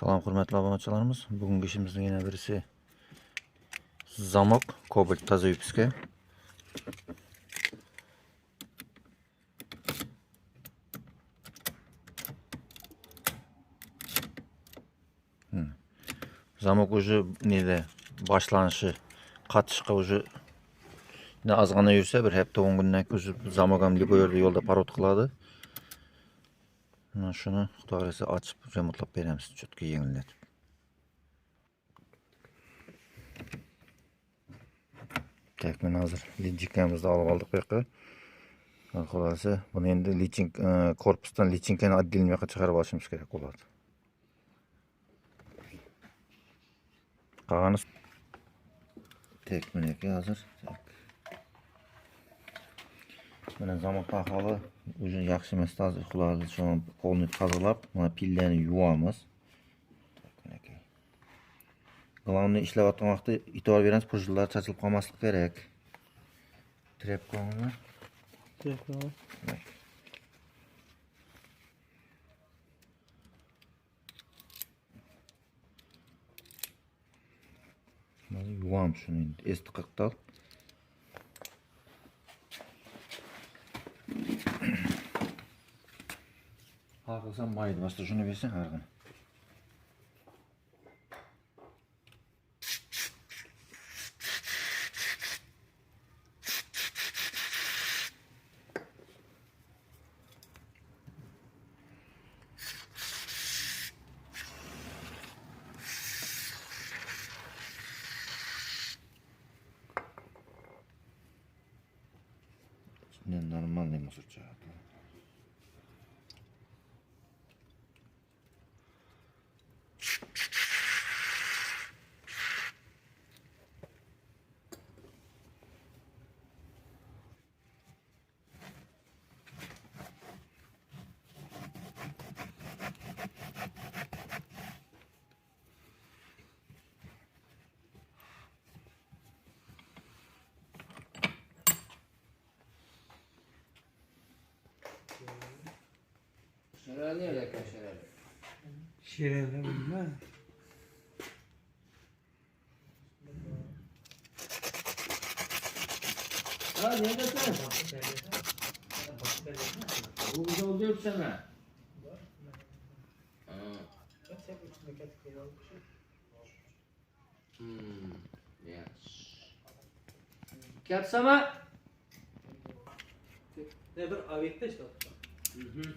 Salam hurmatli obunachilarimiz. Bugungi ishimizning yana birisi zamok Cobalt toza yupiska. Zamok уже nede başlanışı katışqa уже ne azgana yursa bir hafta 10 gündən уже zamok ham ligoyerda yolda parod qiladi. Shuni Xudo xolasa ochib remontlab beramiz, cho'tga yengillatib. Tak, men hozir lichinkamizda olib oldik bu yoqqa. Xolasa buni endi korpusdan lichinkani отдельно yoqqa chiqarib olishimiz kerak bo'ladi. Qolgani tak, meniki hozir. Mana zamok aholi o'zi yaxshi emas, toza uxladi. Shu qo'lni tozalab, mana pillarni yuvamiz. Glavozni ishlayotgan vaqtda e'tibor beramiz, pujlar chachilib qolmasligi kerak. Trepkani. Mana yuvamiz shuni endi esti qiqtal. Qilsam mayda, boshqa shuni bersang harg'in. Нормальный мусорчак. Şerali öyle şerali. Şireli bilmem. Ha neredesin? Bu güzel oluyor sana. Yes. Kapsama. Ne bir avikte işte. Hı hı.